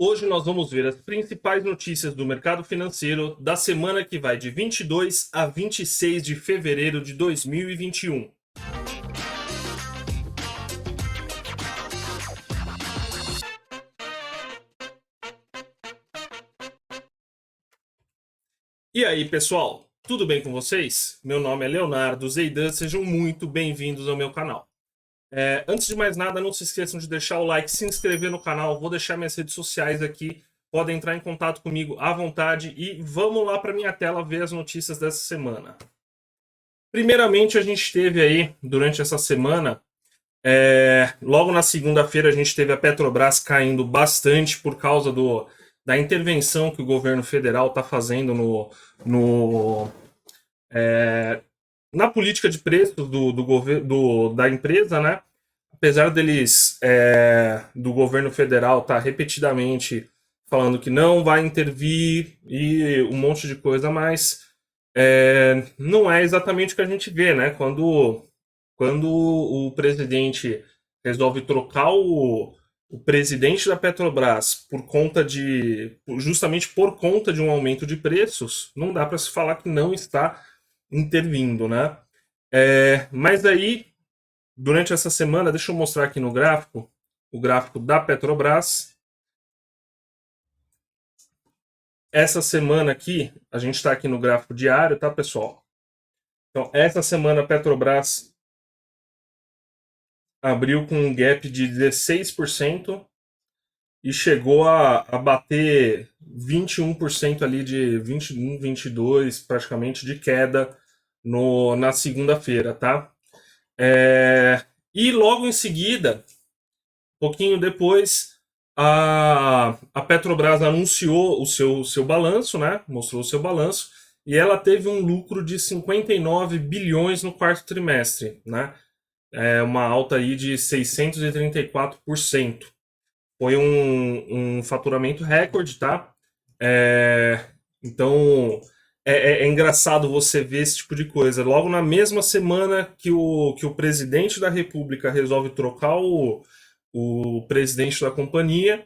Hoje nós vamos ver as principais notícias do mercado financeiro da semana que vai de 22 a 26 de fevereiro de 2021. E aí, pessoal, tudo bem com vocês? Meu nome é Leonardo Zeidan, sejam muito bem-vindos ao meu canal. Antes de mais nada, não se esqueçam de deixar o like, se inscrever no canal, vou deixar minhas redes sociais aqui, podem entrar em contato comigo à vontade e vamos lá para minha tela ver as notícias dessa semana. Primeiramente, a gente teve aí, durante essa semana, logo na segunda-feira, a gente teve a Petrobras caindo bastante por causa da intervenção que o governo federal está fazendo no, na política de preços da empresa, né? Apesar do governo federal estar repetidamente falando que não vai intervir e um monte de coisa, mas não é exatamente o que a gente vê, né? Quando o presidente resolve trocar o presidente da Petrobras justamente por conta de um aumento de preços, não dá para se falar que não está intervindo, né? Mas aí, durante essa semana, deixa eu mostrar aqui no gráfico, o gráfico da Petrobras. Essa semana aqui, a gente está aqui no gráfico diário, tá, pessoal? Então, essa semana a Petrobras abriu com um gap de 16% e chegou a bater 21% ali de 21, 22 praticamente de queda na segunda-feira, tá? E logo em seguida, pouquinho depois, a Petrobras anunciou o seu balanço, né? Mostrou o seu balanço, e ela teve um lucro de 59 bilhões no quarto trimestre, né? Uma alta aí de 634%. Foi um faturamento recorde, tá? É, então é engraçado você ver esse tipo de coisa. Logo na mesma semana que o presidente da República resolve trocar o presidente da companhia,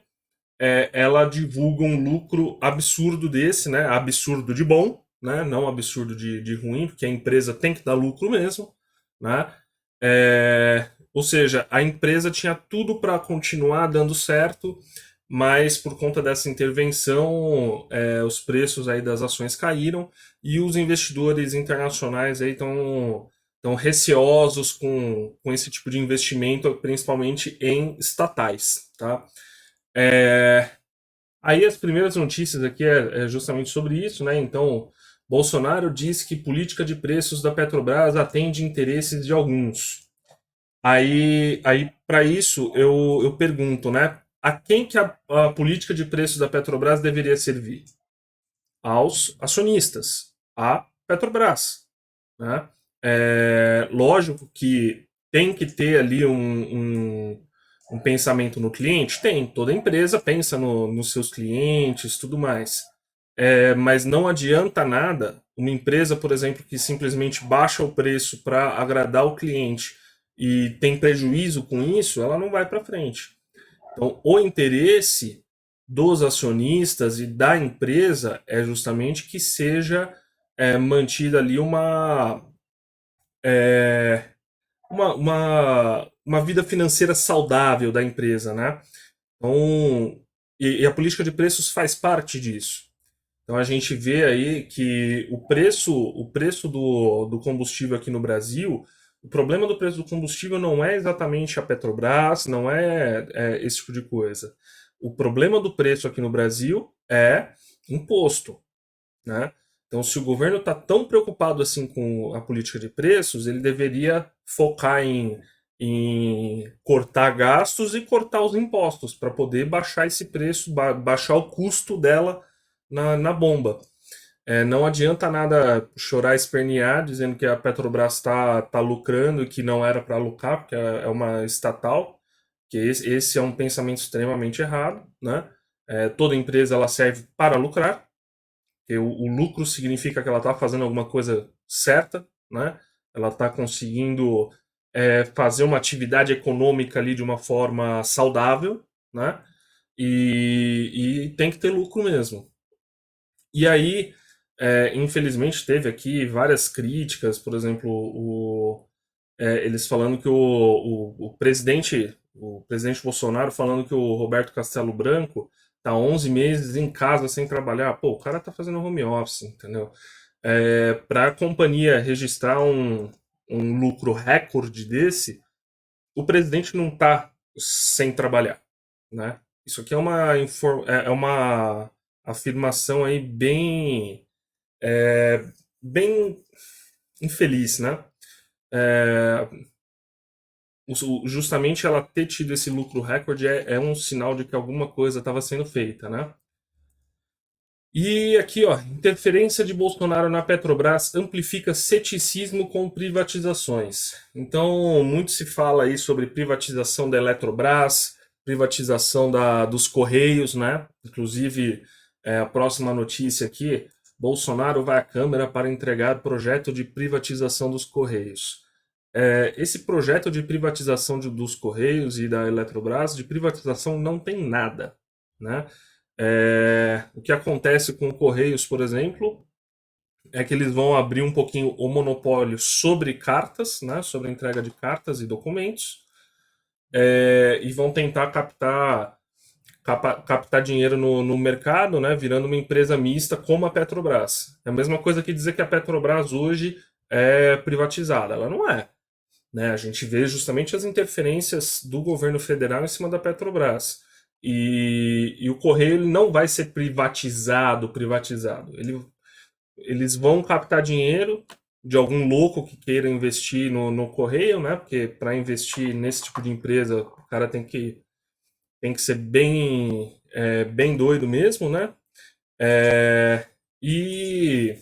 ela divulga um lucro absurdo desse, né? Absurdo de bom, né? Não absurdo de ruim, porque a empresa tem que dar lucro mesmo, né? Ou seja, a empresa tinha tudo para continuar dando certo, mas por conta dessa intervenção, os preços aí das ações caíram e os investidores internacionais aí estão receosos com esse tipo de investimento, principalmente em estatais, tá? Aí as primeiras notícias aqui é justamente sobre isso, né? Então, Bolsonaro diz que política de preços da Petrobras atende interesses de alguns. Aí para isso, eu pergunto, né? A quem que a política de preços da Petrobras deveria servir? Aos acionistas, à Petrobras, né? Lógico que tem que ter ali um pensamento no cliente? Tem, toda empresa pensa nos seus clientes, tudo mais. Mas não adianta nada uma empresa, por exemplo, que simplesmente baixa o preço para agradar o cliente e tem prejuízo com isso, ela não vai para frente. Então, o interesse dos acionistas e da empresa é justamente que seja mantida ali é, uma vida financeira saudável da empresa, né? Então, e a política de preços faz parte disso. Então a gente vê aí que o preço do combustível aqui no Brasil, o problema do preço do combustível não é exatamente a Petrobras, não esse tipo de coisa. O problema do preço aqui no Brasil é imposto, né? Então, se o governo está tão preocupado assim com a política de preços, ele deveria focar em cortar gastos e cortar os impostos para poder baixar esse preço, baixar o custo dela na bomba. Não adianta nada chorar e espernear dizendo que a Petrobras está lucrando e que não era para lucrar, porque é uma estatal, que esse é um pensamento extremamente errado, né? Toda empresa ela serve para lucrar, porque o lucro significa que ela está fazendo alguma coisa certa, né? Ela está conseguindo fazer uma atividade econômica ali de uma forma saudável, né? e tem que ter lucro mesmo. E aí, infelizmente, teve aqui várias críticas, por exemplo, eles falando que o presidente Bolsonaro falando que o Roberto Castelo Branco tá 11 meses em casa sem trabalhar. Pô, o cara tá fazendo home office, entendeu? Para a companhia registrar um lucro recorde desse, o presidente não tá sem trabalhar, né? Isso aqui é uma afirmação aí bem infeliz, né? É, Justamente ela ter tido esse lucro recorde é um sinal de que alguma coisa estava sendo feita, né? E aqui, ó, interferência de Bolsonaro na Petrobras amplifica ceticismo com privatizações. Então, muito se fala aí sobre privatização da Eletrobras, privatização dos Correios, né? Inclusive, a próxima notícia aqui, Bolsonaro vai à Câmara para entregar projeto de privatização dos Correios. Esse projeto de privatização dos Correios e da Eletrobras, de privatização não tem nada, né? O que acontece com o Correios, por exemplo, é que eles vão abrir um pouquinho o monopólio sobre cartas, né, sobre a entrega de cartas e documentos, e vão tentar captar dinheiro no mercado, né, virando uma empresa mista como a Petrobras. É a mesma coisa que dizer que a Petrobras hoje é privatizada. Ela não é. Né? A gente vê justamente as interferências do governo federal em cima da Petrobras. E o Correio ele não vai ser privatizado. Eles vão captar dinheiro de algum louco que queira investir no Correio, né? Porque para investir nesse tipo de empresa, o cara tem que ser bem doido mesmo, né? É, e,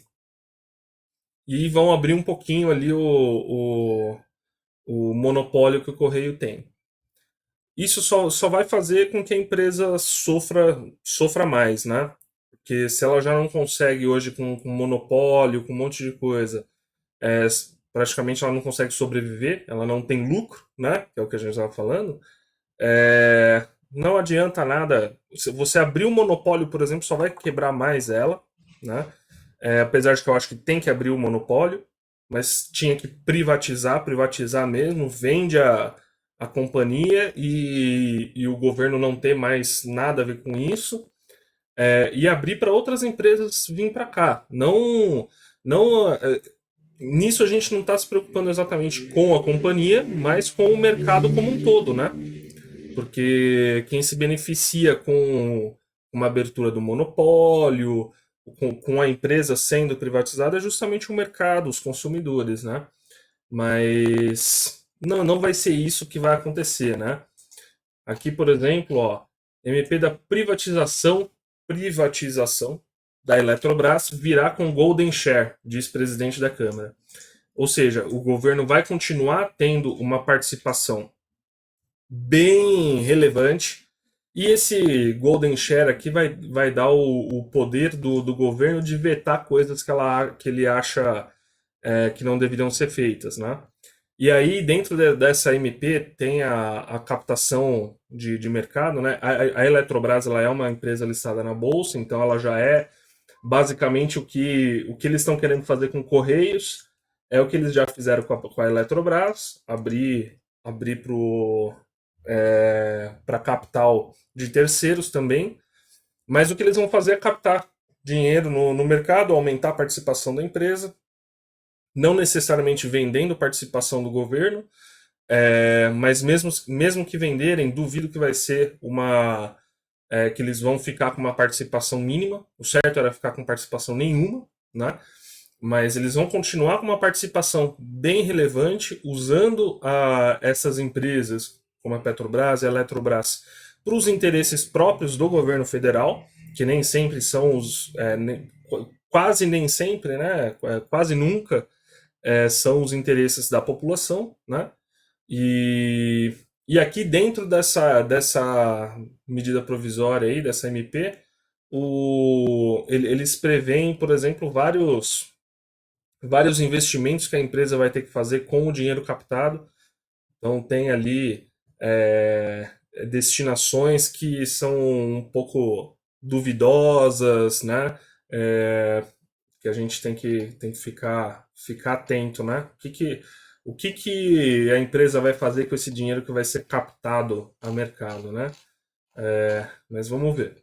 e vão abrir um pouquinho ali o monopólio que o Correio tem. Isso só vai fazer com que a empresa sofra mais, né? Porque se ela já não consegue hoje com monopólio, com um monte de coisa, é, praticamente ela não consegue sobreviver, ela não tem lucro, né? Que é o que a gente estava falando. Não adianta nada. Se você abrir o monopólio, por exemplo, só vai quebrar mais ela, né? Apesar de que eu acho que tem que abrir o monopólio, mas tinha que privatizar mesmo, vende a companhia e o governo não ter mais nada a ver com isso, e abrir para outras empresas vir para cá. Não, nisso a gente não está se preocupando exatamente com a companhia, mas com o mercado como um todo, né? Porque quem se beneficia com uma abertura do monopólio, com a empresa sendo privatizada, é justamente o mercado, os consumidores, né? Mas não vai ser isso que vai acontecer, né? Aqui, por exemplo, ó, MP da privatização da Eletrobras virá com Golden Share, diz presidente da Câmara. Ou seja, o governo vai continuar tendo uma participação bem relevante. E esse Golden Share aqui vai dar o poder do governo de vetar coisas que ele acha que não deveriam ser feitas, né? E aí, dentro dessa MP, tem a captação de mercado, né? A Eletrobras ela é uma empresa listada na Bolsa, então ela já é basicamente o que eles estão querendo fazer com Correios, é o que eles já fizeram com a Eletrobras, abrir para capital de terceiros também, mas o que eles vão fazer é captar dinheiro no mercado, aumentar a participação da empresa, não necessariamente vendendo participação do governo, mas mesmo que venderem, duvido que vai ser que eles vão ficar com uma participação mínima. O certo era ficar com participação nenhuma, né? Mas eles vão continuar com uma participação bem relevante, usando essas empresas, como a Petrobras e a Eletrobras, para os interesses próprios do governo federal, que nem sempre são quase nem sempre, né? Quase nunca são os interesses da população, né? E, e aqui dentro dessa medida provisória aí, dessa MP, eles preveem, por exemplo, vários investimentos que a empresa vai ter que fazer com o dinheiro captado. Então tem ali destinações que são um pouco duvidosas, né? É, que a gente tem que ficar atento, né? O que que a empresa vai fazer com esse dinheiro que vai ser captado a mercado, né? Mas vamos ver.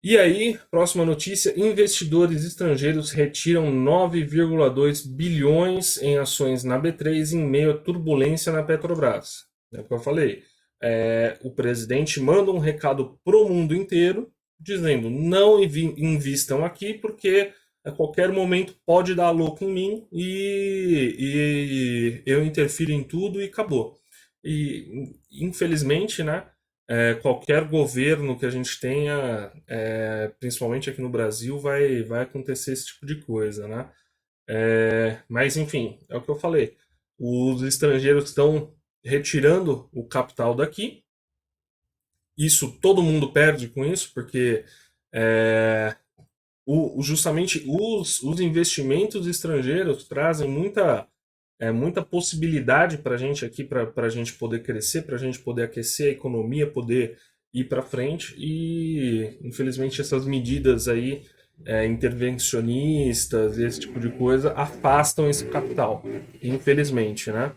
E aí, próxima notícia: investidores estrangeiros retiram 9,2 bilhões em ações na B3 em meio à turbulência na Petrobras. É o que eu falei. O presidente manda um recado pro mundo inteiro dizendo: não invistam aqui porque a qualquer momento pode dar louco em mim e eu interfiro em tudo e acabou. E infelizmente, né? Qualquer governo que a gente tenha, principalmente aqui no Brasil, vai acontecer esse tipo de coisa, né? Mas, enfim, é o que eu falei. Os estrangeiros estão retirando o capital daqui. Isso todo mundo perde com isso, porque é, justamente os investimentos estrangeiros trazem muita possibilidade para a gente aqui, para a gente poder crescer, para a gente poder aquecer a economia, poder ir para frente. E, infelizmente, essas medidas aí, intervencionistas, esse tipo de coisa, afastam esse capital. Infelizmente, né?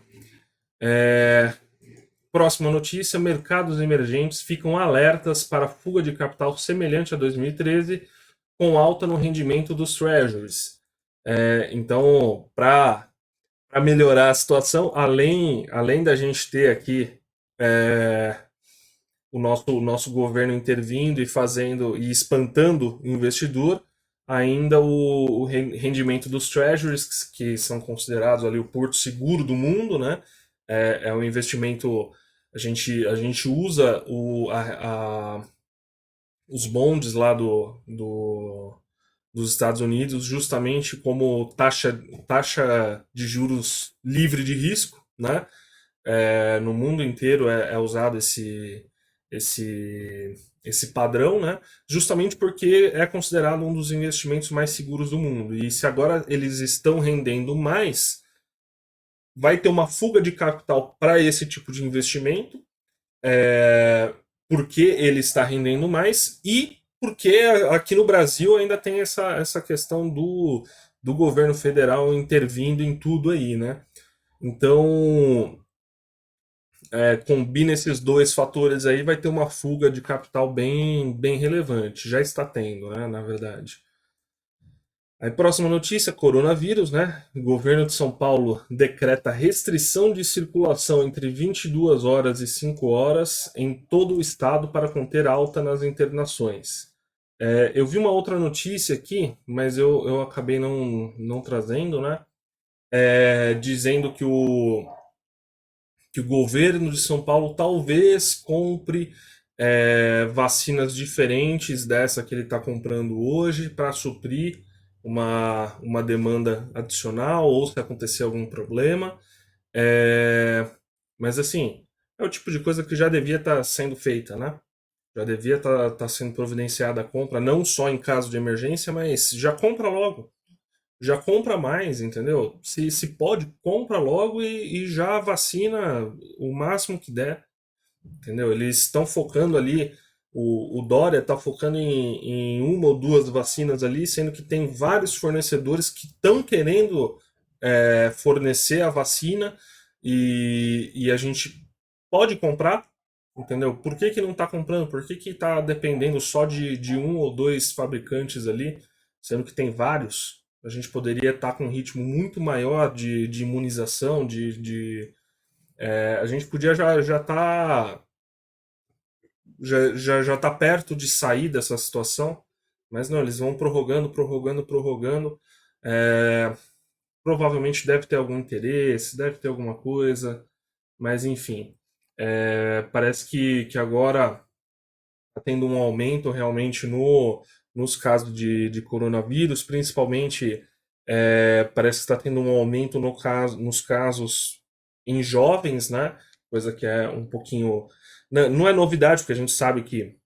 Próxima notícia: mercados emergentes ficam alertas para fuga de capital semelhante a 2013, com alta no rendimento dos treasuries. Então, para melhorar a situação, além da gente ter aqui é, o nosso governo intervindo e fazendo e espantando o investidor, ainda o rendimento dos treasuries, que são considerados ali o porto seguro do mundo, né? É um investimento. A gente usa os bonds lá dos Estados Unidos justamente como taxa de juros livre de risco, né? No mundo inteiro é usado esse, esse padrão, né? Justamente porque é considerado um dos investimentos mais seguros do mundo. E se agora eles estão rendendo mais, vai ter uma fuga de capital para esse tipo de investimento, porque ele está rendendo mais e porque aqui no Brasil ainda tem essa questão do governo federal intervindo em tudo aí, né? Então, combina esses dois fatores aí, vai ter uma fuga de capital bem relevante. Já está tendo, né, na verdade. Aí, próxima notícia: coronavírus, né? O governo de São Paulo decreta restrição de circulação entre 22 horas e 5 horas em todo o estado para conter alta nas internações. Eu vi uma outra notícia aqui, mas eu acabei não trazendo, né? Dizendo que o governo de São Paulo talvez compre vacinas diferentes dessa que ele está comprando hoje para suprir uma demanda adicional ou se acontecer algum problema. É, mas assim, é o tipo de coisa que já devia estar sendo feita, né? Já devia estar sendo providenciada a compra, não só em caso de emergência, mas já compra logo. Já compra mais, entendeu? Se pode, compra logo e já vacina o máximo que der, entendeu? Eles estão focando ali, o Dória está focando em uma ou duas vacinas ali, sendo que tem vários fornecedores que estão querendo fornecer a vacina e a gente pode comprar, entendeu? Por que que não está comprando? Por que que está dependendo só de um ou dois fabricantes ali, sendo que tem vários? A gente poderia estar com um ritmo muito maior de imunização, a gente podia já tá perto de sair dessa situação, mas não, eles vão prorrogando, prorrogando, prorrogando. É, provavelmente deve ter algum interesse, deve ter alguma coisa, mas enfim, parece que agora está tendo um aumento realmente nos casos de coronavírus, principalmente parece que está tendo um aumento nos casos em jovens, né? Coisa que é um pouquinho. Não é novidade, porque a gente sabe que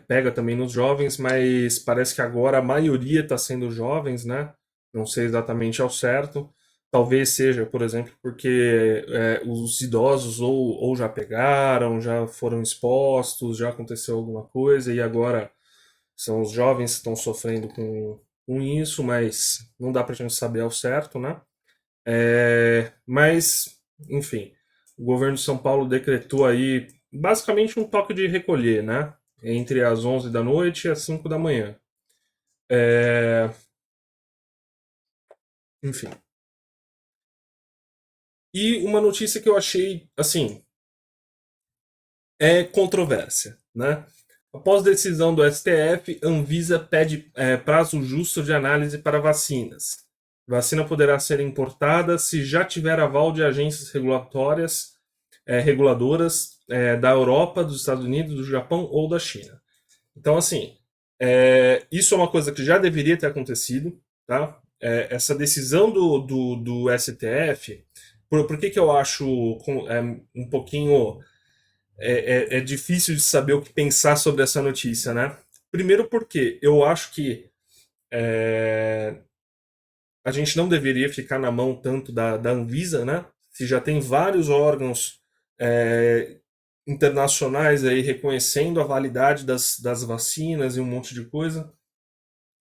pega também nos jovens, mas parece que agora a maioria está sendo jovens, né? Não sei exatamente ao certo, Talvez seja, por exemplo, porque os idosos ou já pegaram, já foram expostos, já aconteceu alguma coisa e agora são os jovens que estão sofrendo com isso, mas não dá pra gente saber ao certo, né? Mas, enfim, o governo de São Paulo decretou aí basicamente um toque de recolher, né? Entre as 11 da noite e as 5 da manhã. É, enfim. E uma notícia que eu achei, assim, é controvérsia, né? Após decisão do STF, Anvisa pede prazo justo de análise para vacinas. Vacina poderá ser importada se já tiver aval de agências regulatórias, reguladoras da Europa, dos Estados Unidos, do Japão ou da China. Então, assim, isso é uma coisa que já deveria ter acontecido, tá? Essa decisão do STF, por que eu acho um pouquinho é difícil de saber o que pensar sobre essa notícia, né? Primeiro porque eu acho que é, a gente não deveria ficar na mão tanto da Anvisa, né? Se já tem vários órgãos é, internacionais aí reconhecendo a validade das vacinas e um monte de coisa,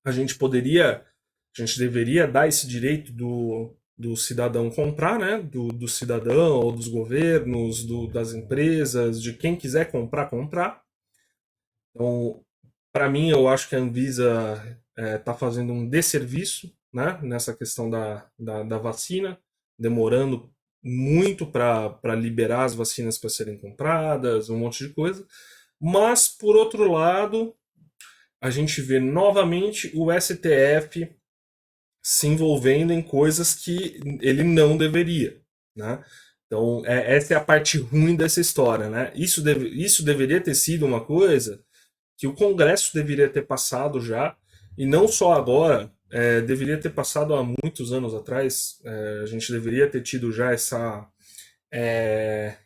a gente poderia, a gente deveria dar esse direito do cidadão comprar, né? Do cidadão ou dos governos, das empresas, de quem quiser comprar, comprar. Então, para mim, eu acho que a Anvisa está fazendo um desserviço, né, nessa questão da vacina, demorando muito para liberar as vacinas para serem compradas, um monte de coisa. Mas, por outro lado, a gente vê novamente o STF se envolvendo em coisas que ele não deveria, né? Então, essa é a parte ruim dessa história, né? Isso deveria ter sido uma coisa que o Congresso deveria ter passado já, e não só agora, deveria ter passado há muitos anos atrás. A gente deveria ter tido já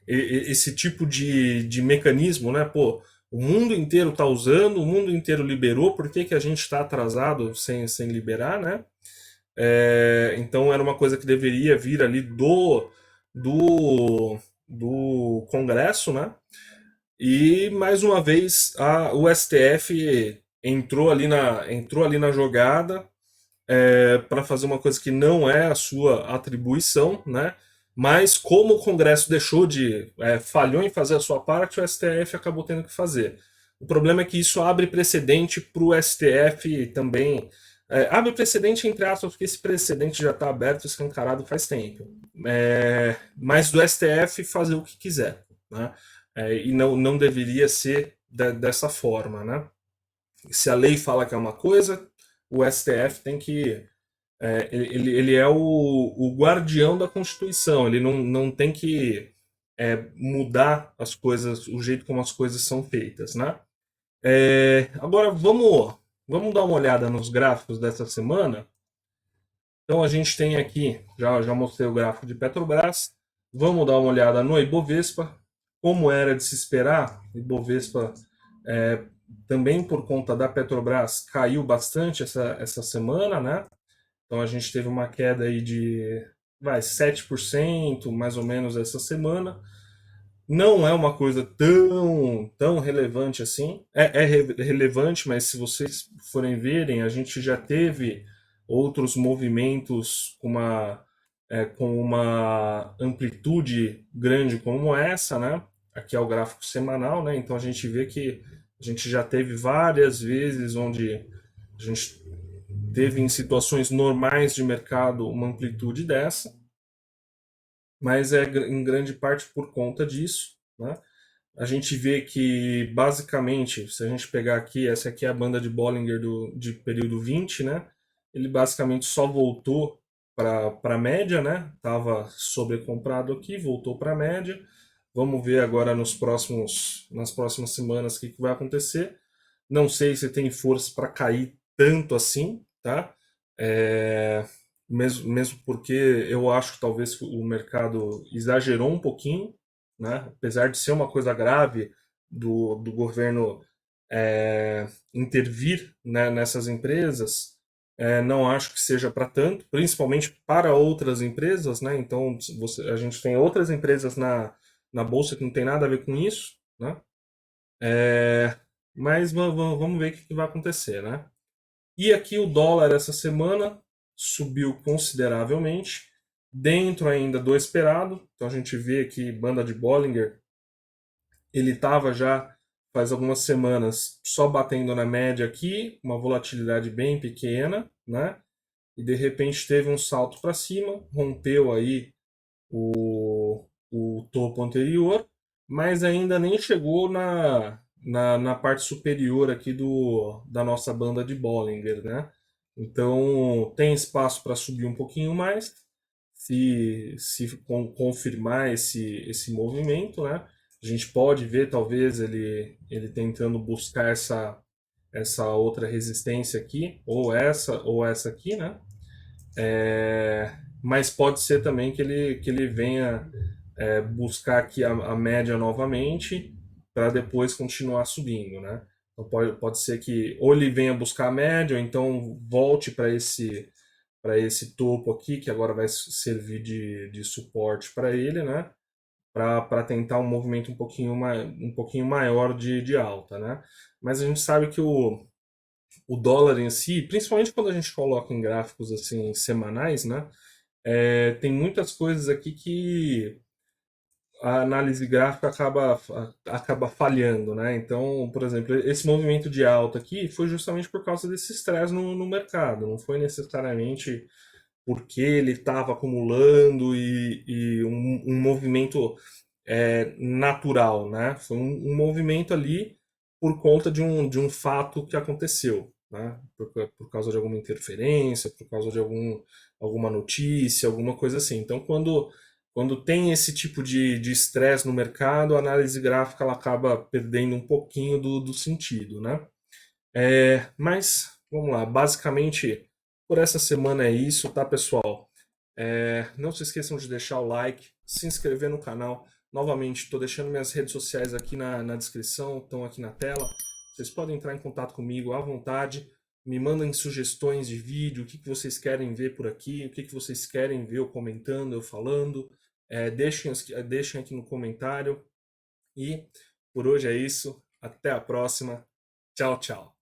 esse tipo de mecanismo, né? Pô, o mundo inteiro está usando, o mundo inteiro liberou, por que, que a gente está atrasado sem liberar, né? Então era uma coisa que deveria vir ali do, do Congresso, né? E mais uma vez o STF entrou ali na jogada para fazer uma coisa que não é a sua atribuição, né? Mas como o Congresso falhou em fazer a sua parte, o STF acabou tendo que fazer. O problema é que isso abre precedente para o STF também. Abre precedente entre aspas, porque esse precedente já está aberto, escancarado faz tempo. Mas do STF fazer o que quiser, né? E não deveria ser dessa forma, né? Se a lei fala que é uma coisa, o STF tem que. Ele é o guardião da Constituição, ele não tem que mudar as coisas, o jeito como as coisas são feitas, né? Agora vamos dar uma olhada nos gráficos dessa semana. Então a gente tem aqui, já mostrei o gráfico de Petrobras, vamos dar uma olhada no Ibovespa, como era de se esperar, o Ibovespa é, também por conta da Petrobras caiu bastante essa semana, né? Então a gente teve uma queda aí de 7% mais ou menos essa semana. Não é uma coisa tão relevante assim. Relevante, mas se vocês forem verem, a gente já teve outros movimentos com uma amplitude grande como essa, né? Aqui é o gráfico semanal, né? Então a gente vê que a gente já teve várias vezes onde a gente teve em situações normais de mercado uma amplitude dessa, mas é em grande parte por conta disso, né? A gente vê que, basicamente, se a gente pegar aqui, essa aqui é a banda de Bollinger de período 20, né? Ele basicamente só voltou para a média, né? Estava sobrecomprado aqui, voltou para a média. Vamos ver agora nas próximas semanas o que vai acontecer. Não sei se tem força para cair tanto assim, tá? Mesmo porque eu acho que talvez o mercado exagerou um pouquinho, né? Apesar de ser uma coisa grave do governo intervir, né, nessas empresas, Não acho que seja para tanto, principalmente para outras empresas, né? Então, a gente tem outras empresas na bolsa que não tem nada a ver com isso, né? É, mas vamos ver o que vai acontecer, né? E aqui o dólar essa semana subiu consideravelmente, dentro ainda do esperado. Então a gente vê aqui banda de Bollinger, ele estava já faz algumas semanas só batendo na média aqui, uma volatilidade bem pequena, né? E de repente teve um salto para cima, rompeu aí o topo anterior, mas ainda nem chegou na parte superior aqui da nossa banda de Bollinger, né? Então tem espaço para subir um pouquinho mais, se confirmar esse movimento, né? A gente pode ver talvez ele tentando buscar essa outra resistência aqui, ou essa aqui, né? Mas pode ser também que ele venha buscar aqui a média novamente para depois continuar subindo, né? Então pode ser que ou ele venha buscar a média, ou então volte para esse topo aqui, que agora vai servir de suporte para ele, né? Para tentar um movimento um pouquinho maior de alta, né? Mas a gente sabe que o dólar em si, principalmente quando a gente coloca em gráficos assim semanais, né? Tem muitas coisas aqui que a análise gráfica acaba falhando, né? Então, por exemplo, esse movimento de alta aqui foi justamente por causa desse estresse no mercado, não foi necessariamente porque ele estava acumulando e um movimento natural, né? Foi um movimento ali por conta de um fato que aconteceu, né? Por causa de alguma interferência, por causa de alguma notícia, alguma coisa assim. Então, quando tem esse tipo de estresse no mercado, a análise gráfica ela acaba perdendo um pouquinho do sentido, né? Mas, vamos lá, basicamente por essa semana é isso, tá, pessoal? Não se esqueçam de deixar o like, se inscrever no canal. Novamente, estou deixando minhas redes sociais aqui na descrição, estão aqui na tela. Vocês podem entrar em contato comigo à vontade, me mandem sugestões de vídeo, o que vocês querem ver por aqui, o que vocês querem ver eu comentando, eu falando. Deixem aqui no comentário. E por hoje é isso. Até a próxima. Tchau, tchau.